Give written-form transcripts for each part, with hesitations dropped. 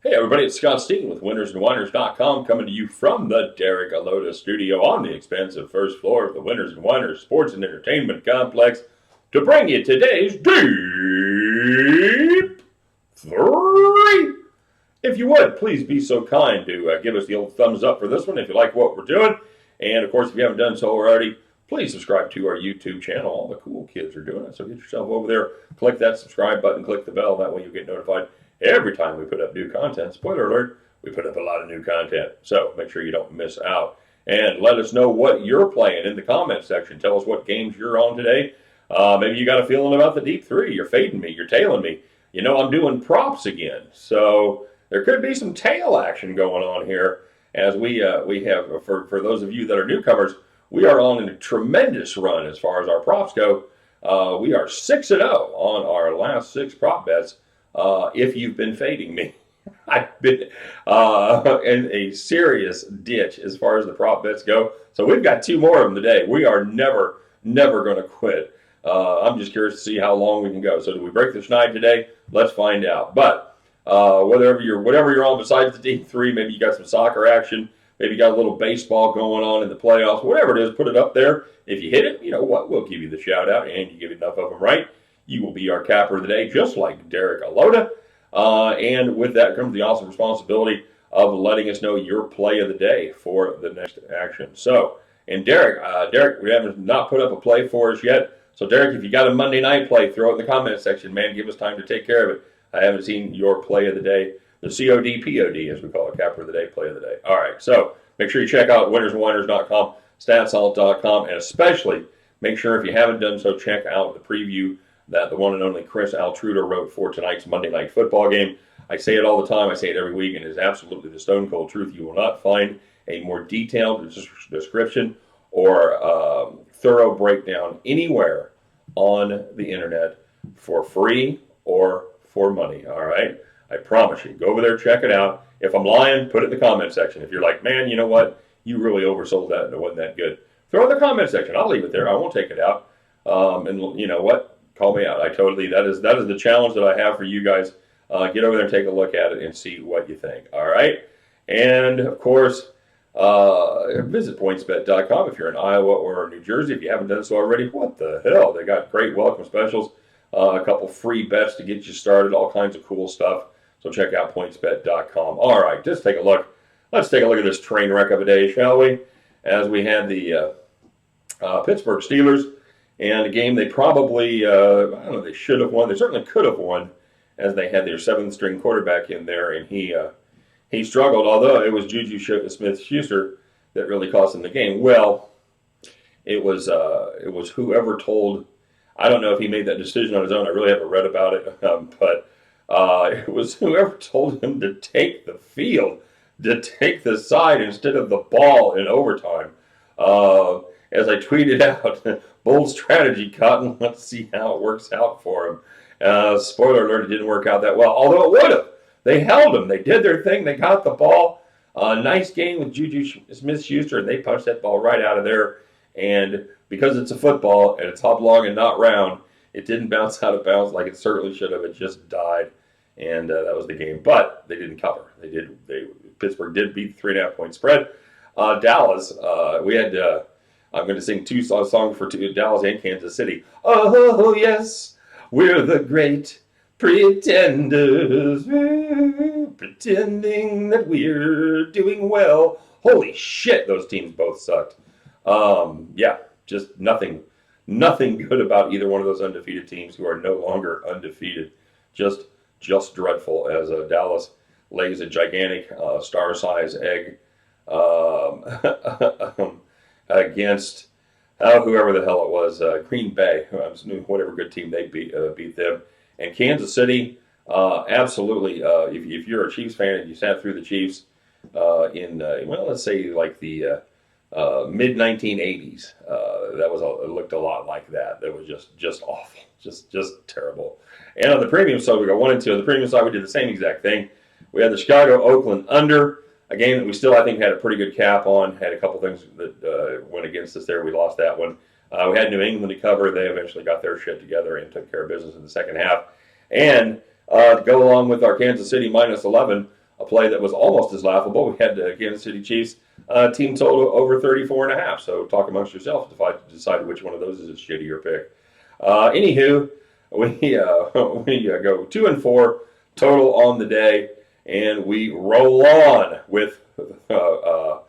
Hey everybody, it's Scott Steen with winnersandwhiners.com coming to you from the Derek Alota studio on the expansive first floor of the Winners and Whiners Sports and Entertainment Complex to bring you today's Deep-3. If you would, please be so kind to give us the old thumbs up for this one if you like what we're doing. And of course, if you haven't done so already, please subscribe to our YouTube channel. All the cool kids are doing it. So get yourself over there, click that subscribe button, click the bell. That way you'll get notified every time we put up new content. Spoiler alert, we put up a lot of new content. So make sure you don't miss out. And let us know what you're playing in the comment section. Tell us what games you're on today. Maybe you got a feeling about the Deep-3. You're fading me. You're tailing me. You know, I'm doing props again. So there could be some tail action going on here as we have, for those of you that are newcomers, we are on a tremendous run as far as our props go. We are 6-0 on our last 6 prop bets. If you've been fading me, I've been in a serious ditch as far as the prop bets go. So we've got 2 more of them today. We are never going to quit. I'm just curious to see how long we can go. So do we break the schneid today? Let's find out. But whatever you're on besides the Deep-3, maybe you got some soccer action. Maybe you got a little baseball going on in the playoffs. Whatever it is, put it up there. If you hit it, you know what? We'll give you the shout out, and you give enough of them right, you will be our capper of the day, just like Derek Alota. And with that comes the awesome responsibility of letting us know your play of the day for the next action. So, and Derek, we haven't not put up a play for us yet. So, Derek, if you got a Monday night play, throw it in the comment section, man. Give us time to take care of it. I haven't seen your play of the day, the COD-POD, as we call it, capper of the day, play of the day. All right, so make sure you check out winnersandwhiners.com, statsalt.com, and especially make sure if you haven't done so, check out the preview that the one and only Chris Altruder wrote for tonight's Monday Night Football game. I say it all the time. I say it every week, and it is absolutely the stone cold truth. You will not find a more detailed description or thorough breakdown anywhere on the internet for free or for money. All right? I promise you. Go over there, check it out. If I'm lying, put it in the comment section. If you're like, man, you know what? You really oversold that and it wasn't that good. Throw it in the comment section. I'll leave it there. I won't take it out. And you know what? Call me out. That is the challenge that I have for you guys. Get over there and take a look at it and see what you think. All right. And of course, visit pointsbet.com if you're in Iowa or New Jersey. If you haven't done so already, what the hell? They got great welcome specials, a couple free bets to get you started, all kinds of cool stuff. So check out pointsbet.com. All right, just take a look. Let's take a look at this train wreck of a day, shall we? As we had the Pittsburgh Steelers. And a game they probably, I don't know, they should have won. They certainly could have won, as they had their 7th-string quarterback in there, and he struggled. Although it was Juju Smith-Schuster that really cost him the game. Well, it was whoever told. I don't know if he made that decision on his own. I really haven't read about it, but it was whoever told him to take the field, to take the side instead of the ball in overtime. As I tweeted out, bold strategy, Cotton. Let's see how it works out for him. Spoiler alert, it didn't work out that well, although it would have. They held him. They did their thing. They got the ball. Nice game with Juju Smith-Schuster, and they punched that ball right out of there. And because it's a football and it's oblong and not round, it didn't bounce out of bounds like it certainly should have. It just died, and that was the game. But they didn't cover. Pittsburgh did beat the 3.5-point spread. Dallas, we had... I'm going to sing 2 songs for Dallas and Kansas City. Oh, yes, we're the great pretenders, pretending that we're doing well. Holy shit, those teams both sucked. Yeah, just nothing good about either one of those undefeated teams who are no longer undefeated. Just dreadful as Dallas lays a gigantic star-sized egg. Against whoever the hell it was, Green Bay, whatever good team they beat them, and Kansas City. Absolutely, if you're a Chiefs fan and you sat through the Chiefs in let's say like the mid 1980s, it looked a lot like that. That was just awful, just terrible. And on the premium side, we got 1 and 2. On the premium side, we did the same exact thing. We had the Chicago-Oakland under. A game that we still, I think, had a pretty good cap on. Had a couple things that went against us there. We lost that one. We had New England to cover. They eventually got their shit together and took care of business in the second half. And to go along with our Kansas City minus 11, a play that was almost as laughable. We had the Kansas City Chiefs team total over 34.5. So talk amongst yourselves to decide which one of those is a shittier pick. Anywho, we go 2-4 total on the day, and we roll on with a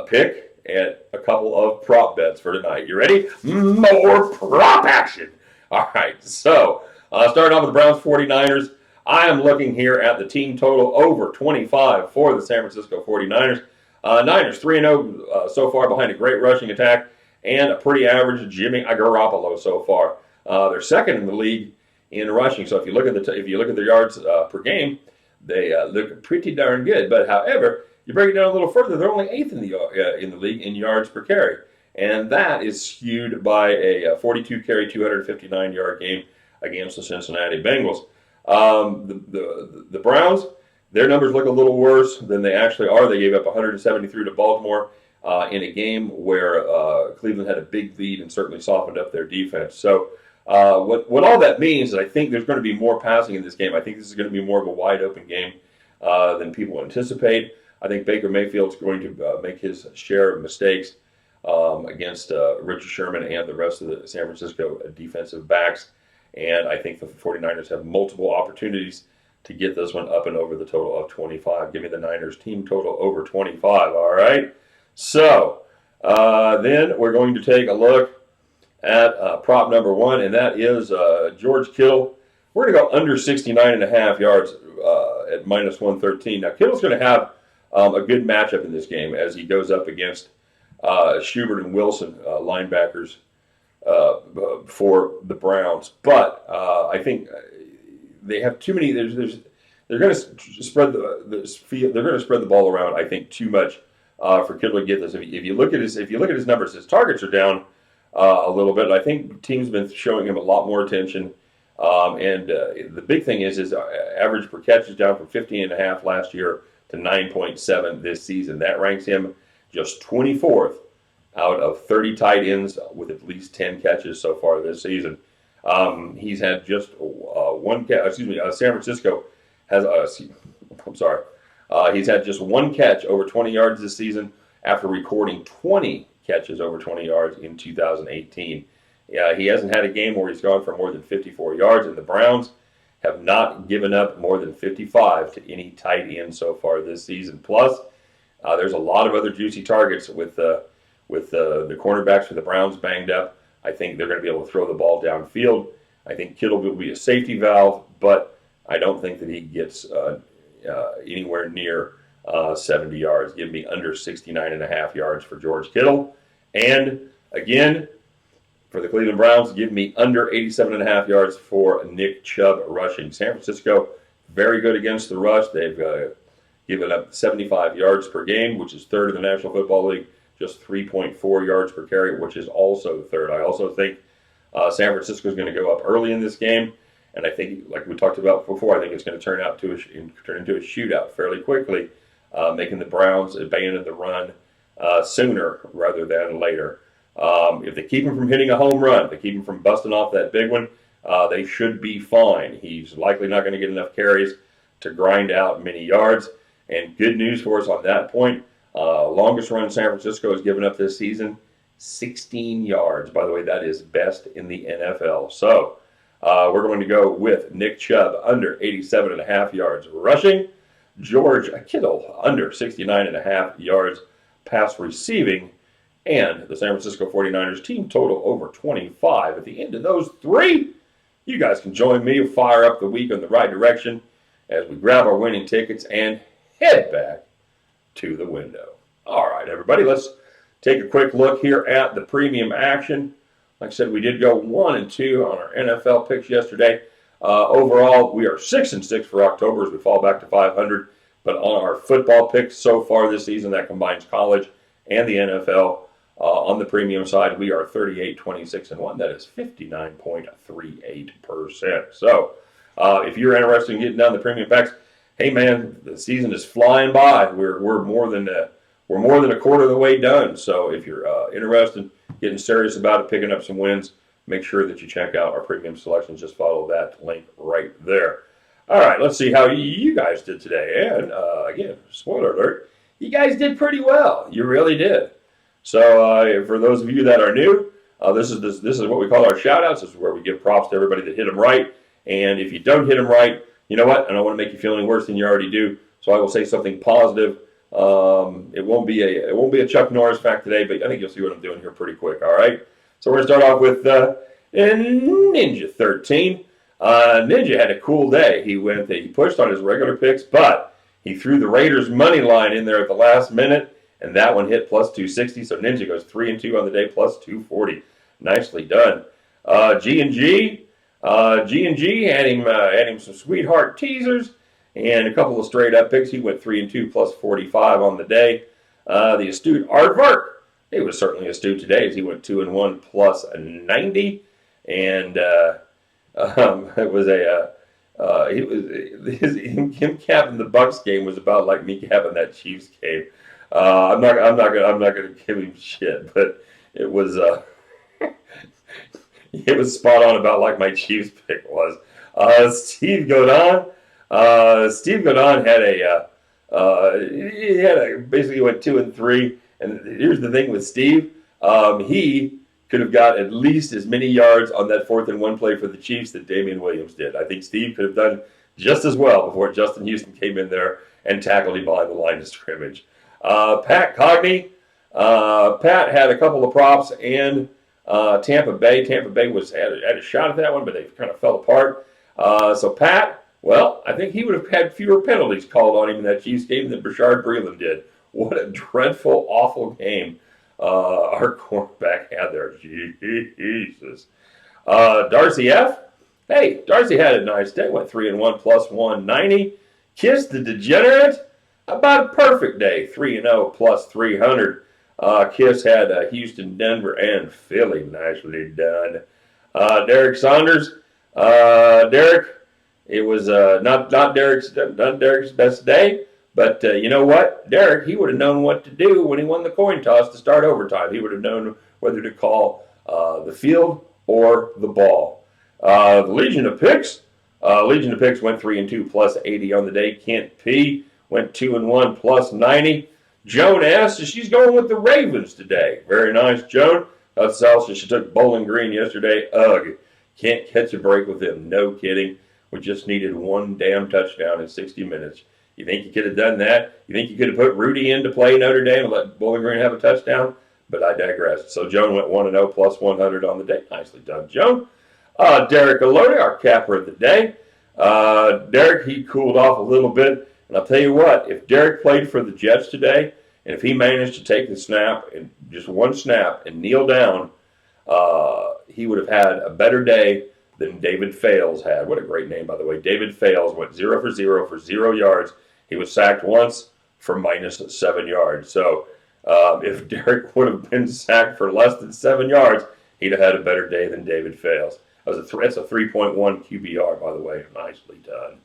pick and a couple of prop bets for tonight. You ready? More prop action. All right, so starting off with the Browns 49ers. I am looking here at the team total over 25 for the San Francisco 49ers. Niners 3-0 so far behind a great rushing attack and a pretty average Jimmy Garoppolo so far. They're second in the league in rushing. So if you look at their yards per game, they look pretty darn good. But however, you break it down a little further, they're only eighth in the league in yards per carry, and that is skewed by a 42 carry, 259 yard game against the Cincinnati Bengals. The Browns, their numbers look a little worse than they actually are. They gave up 173 to Baltimore in a game where Cleveland had a big lead and certainly softened up their defense. So what all that means is I think there's going to be more passing in this game. I think this is going to be more of a wide open game than people anticipate. I think Baker Mayfield's going to make his share of mistakes against Richard Sherman and the rest of the San Francisco defensive backs. And I think the 49ers have multiple opportunities to get this one up and over the total of 25. Give me the Niners team total over 25, all right? So then we're going to take a look at prop number one, and that is George Kittle. We're going to go under 69.5 yards at minus 113. Now, Kittle's going to have a good matchup in this game as he goes up against Schubert and Wilson, linebackers, for the Browns, but I think they have too many. They're going to spread the ball around. I think too much for Kittle to get this. If you look at his numbers, his targets are down a little bit. I think teams have been showing him a lot more attention. And the big thing is his average per catch is down from 15.5 last year to 9.7 this season. That ranks him just 24th out of 30 tight ends with at least 10 catches so far this season. He's had just one catch. San Francisco has. He's had just one catch over 20 yards this season after recording 20 catches over 20 yards in 2018. He hasn't had a game where he's gone for more than 54 yards, and the Browns have not given up more than 55 to any tight end so far this season. Plus, there's a lot of other juicy targets with the cornerbacks for the Browns banged up. I think they're going to be able to throw the ball downfield. I think Kittle will be a safety valve, but I don't think that he gets anywhere near 70 yards. Give me under 69.5 yards for George Kittle. And again, for the Cleveland Browns, give me under 87.5 yards for Nick Chubb rushing. San Francisco, very good against the rush. They've given up 75 yards per game, which is third in the National Football League. Just 3.4 yards per carry, which is also third. I also think San Francisco is going to go up early in this game, and I think, like we talked about before, I think it's going to turn into a shootout fairly quickly, making the Browns abandon the run sooner rather than later. If they keep him from hitting a home run, if they keep him from busting off that big one, they should be fine. He's likely not going to get enough carries to grind out many yards. And good news for us on that point. Longest run San Francisco has given up this season, 16 yards. By the way, that is best in the NFL. So we're going to go with Nick Chubb under 87.5 yards rushing, George Kittle under 69.5 yards pass receiving, and the San Francisco 49ers team total over 25. At the end of those three, you guys can join me and fire up the week in the right direction as we grab our winning tickets and head back to the window. All right, everybody, let's take a quick look here at the premium action. Like I said, we did go 1 and 2 on our NFL picks yesterday. Overall, we are 6 and 6 for October as we fall back to 500. But on our football picks so far this season, that combines college and the NFL. On the premium side, we are 38, 26, and 1. That is 59.38%. So, if you're interested in getting down the premium packs, hey man, the season is flying by. We're more than a quarter of the way done. So, if you're interested in getting serious about it, picking up some wins, make sure that you check out our premium selections. Just follow that link right there. All right, let's see how you guys did today. And again, spoiler alert, you guys did pretty well. You really did. So for those of you that are new, this is what we call our shout outs. This is where we give props to everybody that hit them right. And if you don't hit them right, you know what? I don't want to make you feel any worse than you already do. So I will say something positive. It won't be a Chuck Norris fact today, but I think you'll see what I'm doing here pretty quick. All right. So we're gonna start off with Ninja 13. Ninja had a cool day. He pushed on his regular picks, but he threw the Raiders money line in there at the last minute, and that one hit plus 260. So Ninja goes 3-2 on the day, plus 240. Nicely done. G&G had him some sweetheart teasers and a couple of straight up picks. He went 3-2 plus 45 on the day. The astute Aardvark, he was certainly astute today as he went 2-1 plus 90, and it was him capping the Bucks game was about like me capping that Chiefs game. I'm not gonna give him shit, but it was it was spot on about like my Chiefs pick was. Steve Godin basically went 2-3, and here's the thing with Steve, he could have got at least as many yards on that 4th-and-1 play for the Chiefs that Damian Williams did. I think Steve could have done just as well before Justin Houston came in there and tackled him behind the line of scrimmage. Pat Cogney, Pat had a couple of props, and Tampa Bay. Tampa Bay had a shot at that one, but they kind of fell apart. So Pat, well, I think he would have had fewer penalties called on him in that Chiefs game than Bashard Breeland did. What a dreadful, awful game our quarterback had there. Jesus. Darcy F. Hey, Darcy had a nice day. Went 3-1 plus 190. Kiss the Degenerate. About a perfect day. 3-0 plus 300. Kiss had Houston, Denver, and Philly. Nicely done. Derek Saunders. Derek, it was not Derek's best day, but you know what? Derek, he would have known what to do when he won the coin toss to start overtime. He would have known whether to call the field or the ball. The Legion of Picks went 3-2 plus 80 on the day. Kent P went 2-1 plus 90. Joan S. She's going with the Ravens today. Very nice, Joan. That's also she took Bowling Green yesterday. Ugh, can't catch a break with him. No kidding. We just needed one damn touchdown in 60 minutes. You think you could have done that? You think you could have put Rudy in to play Notre Dame and let Bowling Green have a touchdown? But I digress. So Joan went 1-0 plus 100 on the day. Nicely done, Joan. Derek Alodi, our capper of the day. Derek, he cooled off a little bit. And I'll tell you what, if Derek played for the Jets today, and if he managed to take the snap, and just one snap, and kneel down, he would have had a better day than David Fales had. What a great name, by the way. David Fales went 0 for 0 for 0 yards. He was sacked once for minus 7 yards. So if Derek would have been sacked for less than 7 yards, he'd have had a better day than David Fales. That's a 3.1 QBR, by the way. Nicely done.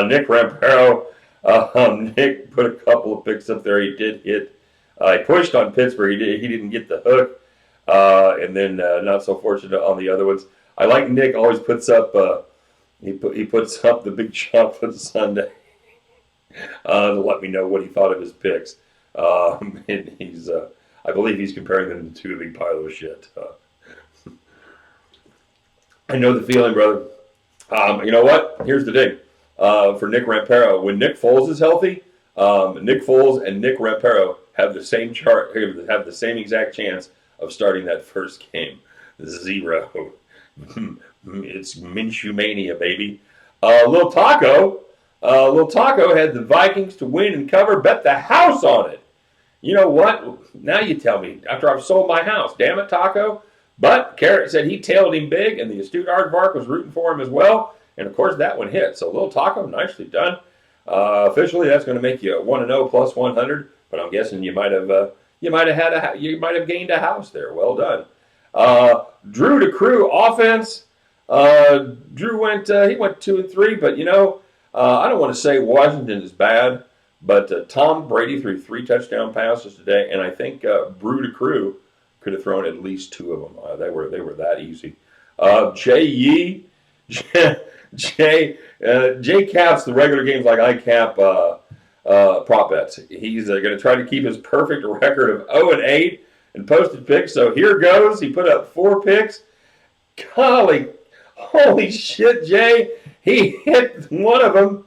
Nick Rampero. Nick put a couple of picks up there. He did hit. He pushed on Pittsburgh. He didn't get the hook. And then not so fortunate on the other ones. I like Nick always puts up. He puts up the big chocolate sundae to let me know what he thought of his picks. And he's. I believe he's comparing them to a big pile of shit. I know the feeling, brother. You know what? Here's the thing. For Nick Rampero, when Nick Foles is healthy, Nick Foles and Nick Rampero have the same have the same exact chance of starting that first game. 0. It's Minshew mania, baby. Little Taco had the Vikings to win and cover. Bet the house on it. You know what? Now you tell me. After I've sold my house, damn it, Taco. But Carrot said he tailed him big, and the astute Aardvark was rooting for him as well. And of course, that one hit. So Little Taco, nicely done. Officially, that's going to make you 1-0 plus 100. But I'm guessing you might have gained a house there. Well done. Drew to Crew offense. Drew went 2-3. But I don't want to say Washington is bad, but Tom Brady threw 3 touchdown passes today, and I think Brew to Crew could have thrown at least 2 of them. They were that easy. Jay Yee. Jay caps the regular games like I cap prop bets. He's going to try to keep his perfect record of 0-8 and posted picks. So here goes. He put up 4 picks. Golly, holy shit, Jay. He hit one of them,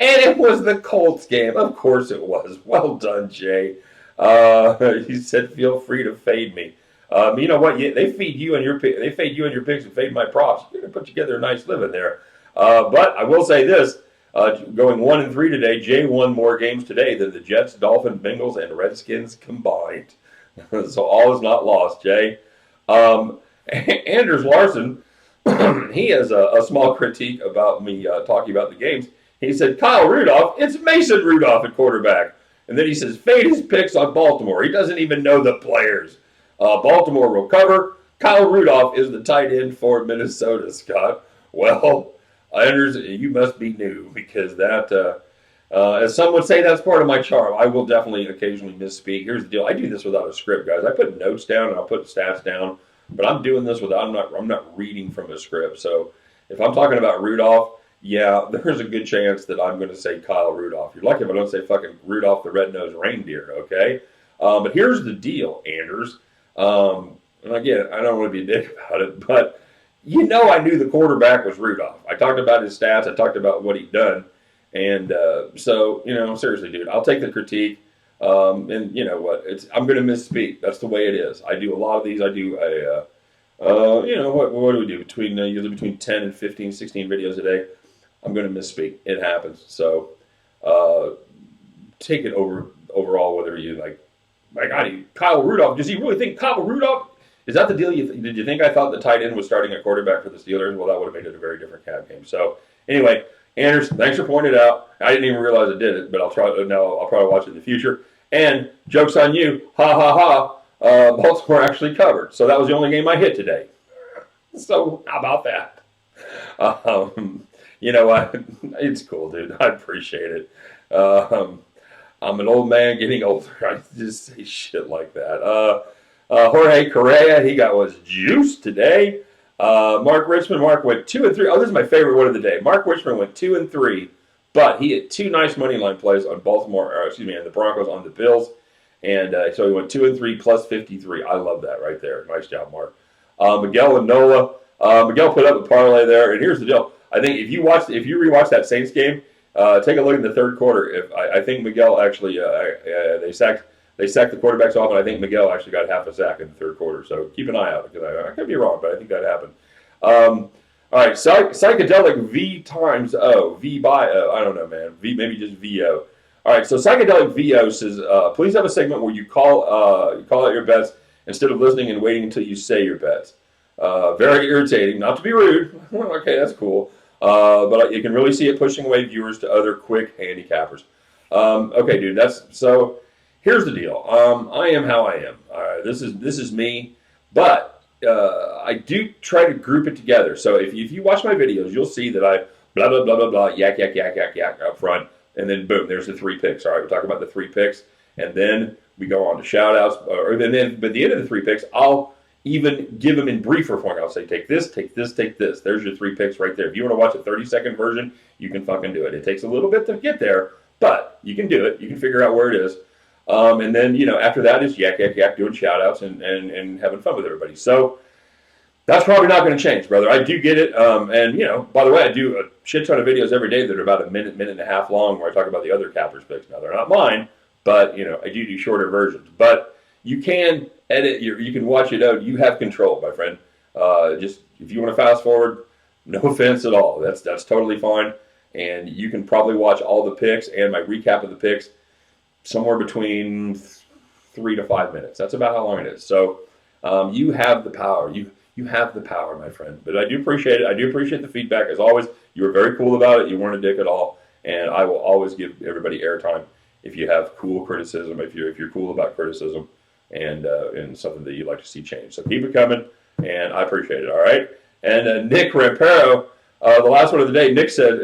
and it was the Colts game. Of course it was. Well done, Jay. He said, "Feel free to fade me." You know what? They feed you and your picks and fade my props. You're gonna put together a nice living there. But I will say this: going 1-3 today, Jay won more games today than the Jets, Dolphins, Bengals, and Redskins combined. So all is not lost, Jay. Anders Larson, he has a small critique about me talking about the games. He said, "Kyle Rudolph, it's Mason Rudolph at quarterback." And then he says, "Fade his picks on Baltimore. He doesn't even know the players. Baltimore will cover. Kyle Rudolph is the tight end for Minnesota, Scott." Well, Anders, you must be new because that, as some would say, that's part of my charm. I will definitely occasionally misspeak. Here's the deal. I do this without a script, guys. I put notes down and I'll put stats down, but I'm doing this without, I'm not reading from a script. So if I'm talking about Rudolph, yeah, there's a good chance that I'm going to say Kyle Rudolph. You're lucky if I don't say fucking Rudolph the Red-Nosed Reindeer, okay? But here's the deal, Anders. And again, I don't want to be a dick about it, but you know I knew the quarterback was Rudolph. I talked about his stats. I talked about what he'd done. And so, you know, seriously, dude, I'll take the critique. And you know what? I'm going to misspeak. That's the way it is. I do a lot of these. I do you know, what do we do? Usually between 10 and 15, 16 videos a day. I'm going to misspeak. It happens. So take it overall, whether you like, my God, Kyle Rudolph. Does he really think Kyle Rudolph? Is that the deal? Did you think I thought the tight end was starting at quarterback for the Steelers? Well, that would have made it a very different cap game. So anyway, Anders, thanks for pointing it out. I didn't even realize I did it, but I'll probably watch it in the future. And joke's on you. Ha ha ha. Baltimore actually covered. So that was the only game I hit today. So how about that? You know what? It's cool, dude. I appreciate it. I'm an old man getting older. I just say shit like that. Jorge Correa, he was juiced today. Mark Richmond, Mark went 2-3. Oh, this is my favorite one of the day. Mark Richmond went 2-3, but he had 2 nice money line plays on and the Broncos on the Bills. And so he went 2-3 plus 53. I love that right there. Nice job, Mark. Miguel and Nola. Miguel put up a parlay there, and here's the deal. I think if you rewatch that Saints game, take a look in the third quarter. I think Miguel actually they sacked the quarterbacks off, and I think Miguel actually got half a sack in the third quarter. So keep an eye out because I could be wrong, but I think that happened. All right, psychedelic V times O, V by O. I don't know, man. V, maybe just VO. All right, so psychedelic VO says, please have a segment where you call out your bets instead of listening and waiting until you say your bets. Very irritating. Not to be rude. Okay, that's cool. But you can really see it pushing away viewers to other quick handicappers. Okay, dude. So. Here's the deal. I am how I am. This is me, but I do try to group it together. So if you watch my videos, you'll see that I blah blah blah blah blah yak yak yak yak yak up front, and then boom, there's the 3 picks. All right, we're talking about the 3 picks, and then we go on to shout outs, but at the end of the 3 picks, I'll even give them in briefer form. I'll say, take this, take this, take this. There's your 3 picks right there. If you want to watch a 30-second version, you can fucking do it. It takes a little bit to get there, but you can do it. You can figure out where it is. And then, you know, after that is yak, yak, yak, doing shout outs and having fun with everybody. So that's probably not going to change, brother. I do get it. And, you know, by the way, I do a shit ton of videos every day that are about a minute and a half long where I talk about the other cappers picks. Now, they're not mine, but, you know, I do shorter versions. But you can edit, you can watch it out. You have control, my friend. Just if you want to fast forward, no offense at all. That's totally fine. And you can probably watch all the picks and my recap of the picks somewhere between 3 to 5 minutes. That's about how long it is. So you have the power. You have the power, my friend. But I do appreciate it. I do appreciate the feedback. As always, you were very cool about it. You weren't a dick at all. And I will always give everybody airtime if you have cool criticism, if you're cool about criticism and something that you'd like to see change. So keep it coming, and I appreciate it, all right? And Nick Rampero, the last one of the day, Nick said,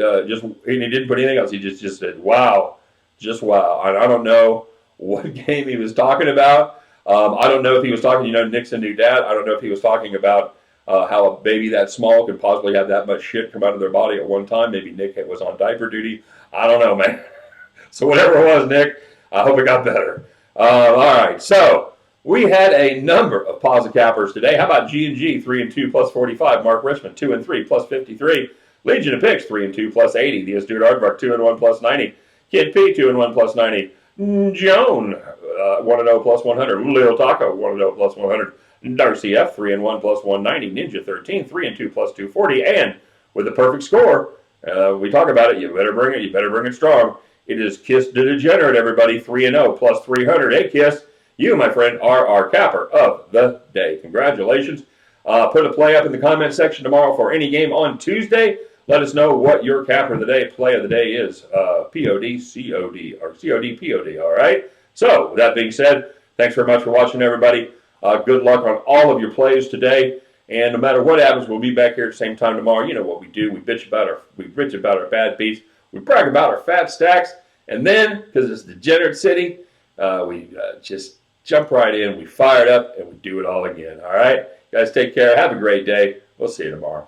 he didn't put anything else. He just said, wow. Just wow. I don't know what game he was talking about. I don't know if he was talking, Nick's a new dad. I don't know if he was talking about how a baby that small could possibly have that much shit come out of their body at one time. Maybe Nick was on diaper duty. I don't know, man. So whatever it was, Nick, I hope it got better. All right, so we had a number of positive cappers today. How about G&G 3-2 plus 45? Mark Richmond 2-3 plus 53. Legion of Picks 3-2 plus 80. The Astute Aardvark 2-1 plus 90. Kid P 2-1 plus 90. Joan 1-0 plus 100. Lil Taco 1-0 plus 100. Darcy F 3-1 plus 190. Ninja 13 3-2 plus 240. And with the perfect score, we talk about it. You better bring it. You better bring it strong. It is Kiss the Degenerate, everybody. 3-0 plus 300. Hey, Kiss, you, my friend, are our capper of the day. Congratulations. Put a play up in the comment section tomorrow for any game on Tuesday. Let us know what your capper of the day, play of the day is. POD, COD, or COD, POD, all right? So, with that being said, thanks very much for watching, everybody. Good luck on all of your plays today. And no matter what happens, we'll be back here at the same time tomorrow. You know what we do. We bitch about our bad beats. We brag about our fat stacks. And then, because it's Degenerate City, we just jump right in. We fire it up, and we do it all again. All right? Guys, take care. Have a great day. We'll see you tomorrow.